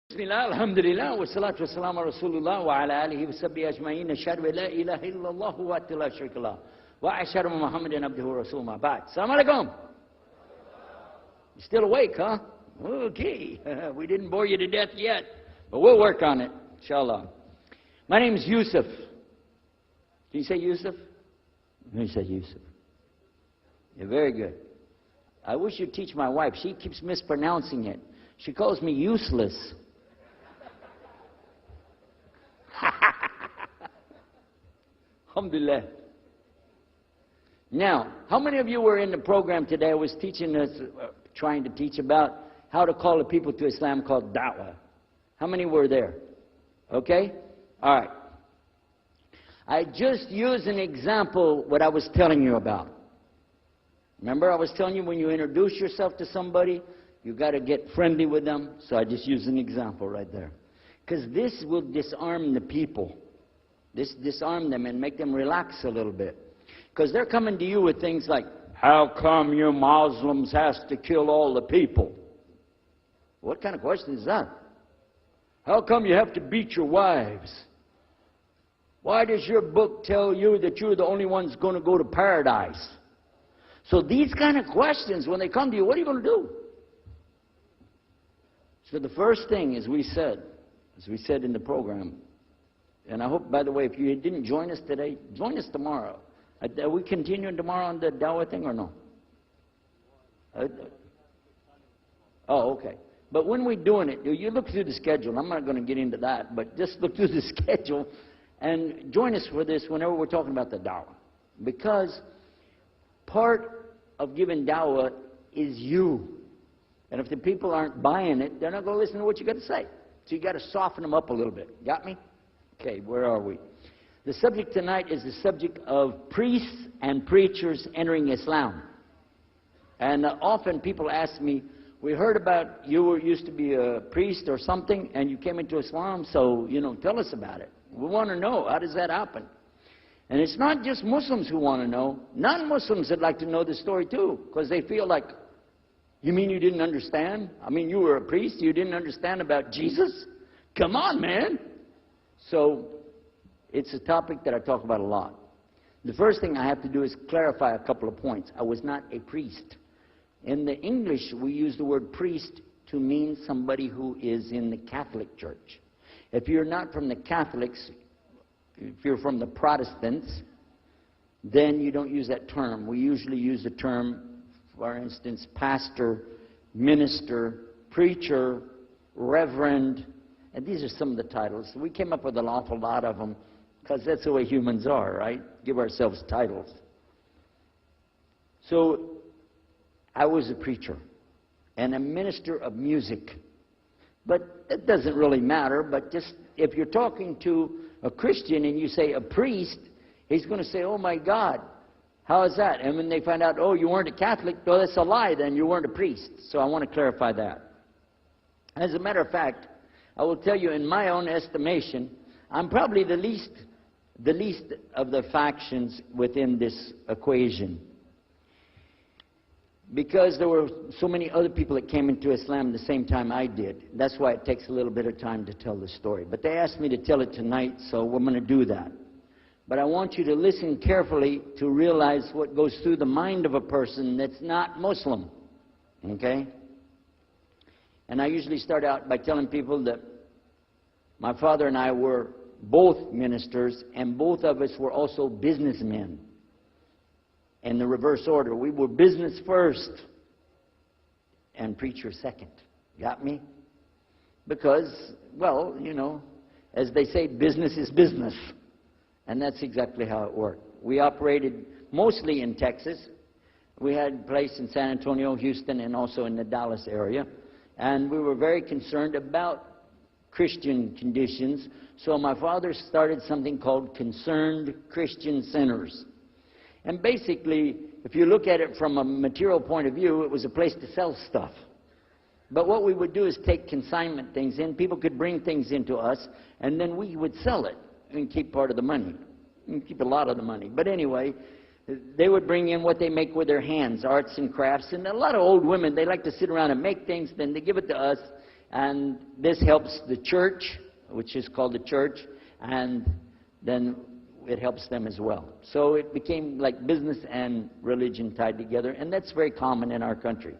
Bismillah, alhamdulillah, wa salatu wa salam ala rasulullah wa ala alihi wa sahbihi ajma'in, ashhadu an la ilaha illallah wa la sharika lah, wa ashhadu anna Muhammadan abduhu wa rasuluhu ma ba'd. Assalamu alaikum. You still awake, huh? Okay. We didn't bore you to death yet, but we'll work on it, inshallah. My name is Yusuf. Did you say Yusuf? You said Yusuf. You're very good. I wish you'd teach my wife. She keeps mispronouncing it. She calls me useless. Alhamdulillah. Now, how many of you were in the program today? I was teaching us, trying to teach about how to call the people to Islam called da'wah. How many were there? Okay? All right. I just used an example what I was telling you about. Remember I was telling you when you introduce yourself to somebody, you got to get friendly with them. So I just used an example right there. Because this will disarm the people. Disarm them and make them relax a little bit. Because they're coming to you with things like, how come you Muslims has to kill all the people? What kind of question is that? How come you have to beat your wives? Why does your book tell you that you're the only ones going to go to paradise? So these kind of questions, when they come to you, what are you going to do? So the first thing, as we said in the program, and I hope, by the way, if you didn't join us today, join us tomorrow. Are we continuing tomorrow on the Dawah thing or no? Oh, okay. But when we're doing it, you look through the schedule. I'm not going to get into that, but just look through the schedule and join us for this whenever we're talking about the Dawah. Because part of giving Dawah is you. And if the people aren't buying it, they're not going to listen to what you got to say. So you got to soften them up a little bit. Got me? Okay, where are we? The subject tonight is the subject of priests and preachers entering Islam. And often people ask me, we heard about you used to be a priest or something, and you came into Islam, so, tell us about it. We want to know, how does that happen? And it's not just Muslims who want to know. Non-Muslims would like to know the story too, because they feel like, you mean you didn't understand? I mean, you were a priest, you didn't understand about Jesus? Come on, man! So, it's a topic that I talk about a lot. The first thing I have to do is clarify a couple of points. I was not a priest. In the English, we use the word priest to mean somebody who is in the Catholic Church. If you're not from the Catholics, if you're from the Protestants, then you don't use that term. We usually use the term, for instance, pastor, minister, preacher, reverend, and these are some of the titles. We came up with an awful lot of them because that's the way humans are, right? Give ourselves titles. So I was a preacher and a minister of music. But it doesn't really matter, but just if you're talking to a Christian and you say a priest, he's going to say, oh my God, how is that? And when they find out, oh, you weren't a Catholic, well, that's a lie, then you weren't a priest. So I want to clarify that. As a matter of fact, I will tell you, in my own estimation, I'm probably the least of the factions within this equation. Because there were so many other people that came into Islam the same time I did. That's why it takes a little bit of time to tell the story. But they asked me to tell it tonight, so we're going to do that. But I want you to listen carefully to realize what goes through the mind of a person that's not Muslim. Okay? And I usually start out by telling people that my father and I were both ministers, and both of us were also businessmen. In the reverse order. We were business first and preacher second. Got me? Because, well, as they say, business is business. And that's exactly how it worked. We operated mostly in Texas. We had a place in San Antonio, Houston, and also in the Dallas area. And we were very concerned about Christian conditions. So my father started something called Concerned Christian Centers. And basically, if you look at it from a material point of view, it was a place to sell stuff. But what we would do is take consignment things in. People could bring things into us, and then we would sell it and keep part of the money. And keep a lot of the money. But anyway, they would bring in what they make with their hands, arts and crafts. And a lot of old women, they like to sit around and make things, then they give it to us, And this helps the church, which is called the church, and then it helps them as well. So it became like business and religion tied together, and that's very common in our country.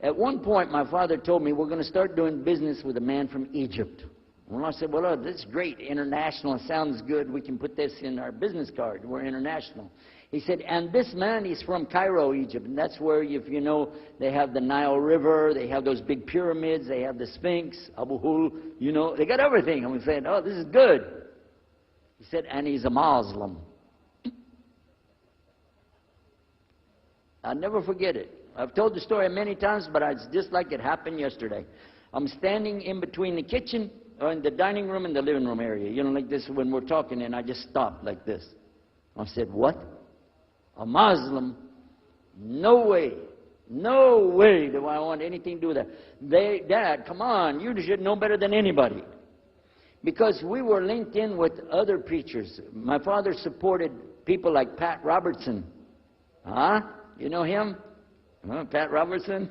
At one point, my father told me, we're going to start doing business with a man from Egypt. Well, I said, well, this is great. International sounds good. We can put this in our business card. We're international. He said, and this man, he's from Cairo, Egypt. And that's where, if you know, they have the Nile River. They have those big pyramids. They have the Sphinx, Abu Hul. You know, they got everything. And we said, oh, this is good. He said, and he's a Muslim. I'll never forget it. I've told the story many times, but it's just like it happened yesterday. I'm standing in between the kitchen, or in the dining room and the living room area. You know, like this when we're talking, and I just stopped like this. I said, what? A Muslim? No way. No way do I want anything to do with that. Dad, come on, you should know better than anybody. Because we were linked in with other preachers. My father supported people like Pat Robertson. Huh? You know him? Huh, Pat Robertson?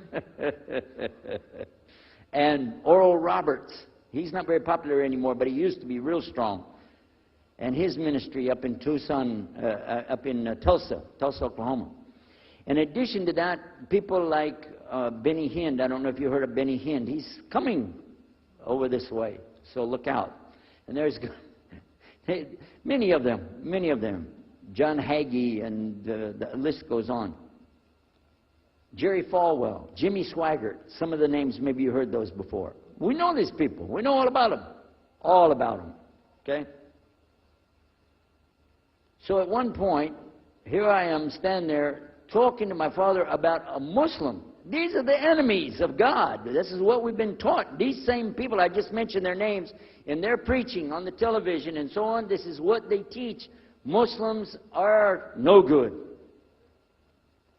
And Oral Roberts. He's not very popular anymore, but he used to be real strong. And his ministry up in Tulsa, Oklahoma. In addition to that, people like Benny Hinn. I don't know if you heard of Benny Hinn. He's coming over this way, so look out. And there's many of them. John Hagee, and the list goes on. Jerry Falwell, Jimmy Swaggart, some of the names, maybe you heard those before. We know these people. We know all about them. All about them. Okay? So at one point, here I am standing there talking to my father about a Muslim. These are the enemies of God. This is what we've been taught. These same people, I just mentioned their names, in their preaching on the television and so on, this is what they teach. Muslims are no good.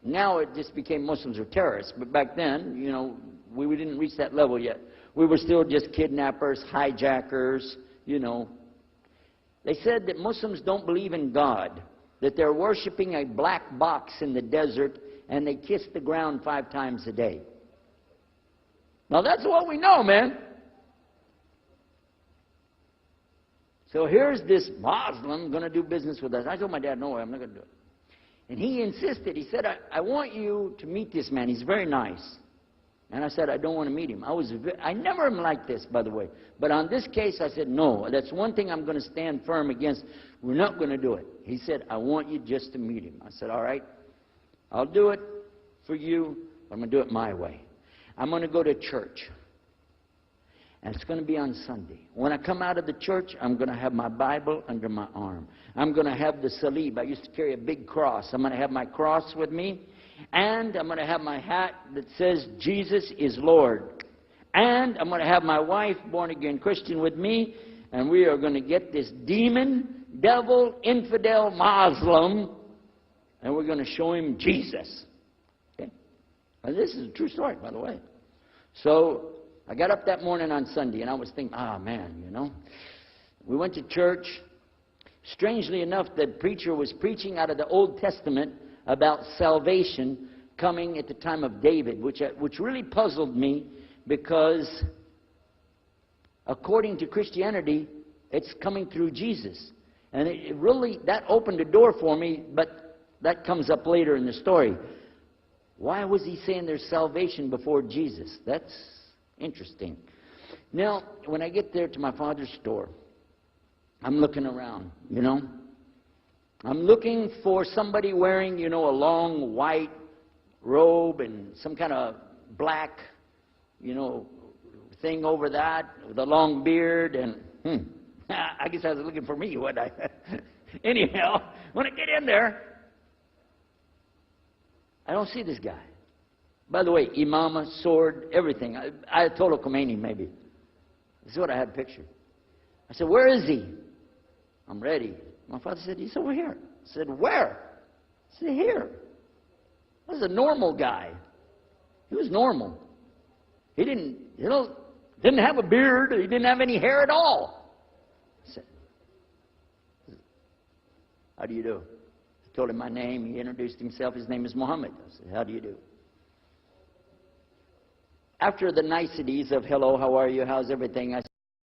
Now it just became Muslims are terrorists. But back then, you know, we didn't reach that level yet. We were still just kidnappers, hijackers, you know. They said that Muslims don't believe in God, that they're worshiping a black box in the desert, and they kiss the ground 5 times a day. Now that's what we know, man. So here's this Muslim going to do business with us. I told my dad, no way, I'm not going to do it. And he insisted. He said, I want you to meet this man. He's very nice. And I said, I don't want to meet him. I never am like this, by the way. But on this case, I said, no. That's one thing I'm going to stand firm against. We're not going to do it. He said, I want you just to meet him. I said, all right. I'll do it for you. I'm going to do it my way. I'm going to go to church. And it's going to be on Sunday. When I come out of the church, I'm going to have my Bible under my arm. I'm going to have the salib. I used to carry a big cross. I'm going to have my cross with me. And I'm going to have my hat that says, Jesus is Lord. And I'm going to have my wife, born-again Christian, with me. And we are going to get this demon, devil, infidel, Muslim, and we're going to show him Jesus. Okay? And this is a true story, by the way. So I got up that morning on Sunday, and I was thinking, man, you know. We went to church. Strangely enough, the preacher was preaching out of the Old Testament about salvation coming at the time of David, which really puzzled me because according to Christianity, it's coming through Jesus. And it really, that opened the door for me, but that comes up later in the story. Why was he saying there's salvation before Jesus? That's interesting. Now, when I get there to my father's store, I'm looking around, you know. I'm looking for somebody wearing, you know, a long white robe and some kind of black, you know, thing over that with a long beard. And I guess I was looking for me, wasn't I? Anyhow, when I get in there, I don't see this guy. By the way, imama, sword, everything. Ayatollah Khomeini, maybe. This is what I had pictured. I said, where is he? I'm ready. My father said, he's over here. I said, where? I said, here. This is a normal guy. He was normal. He didn't have a beard. He didn't have any hair at all. I said, how do you do? I told him my name. He introduced himself. His name is Muhammad. I said, how do you do? after the niceties of hello, how are you, how's everything, I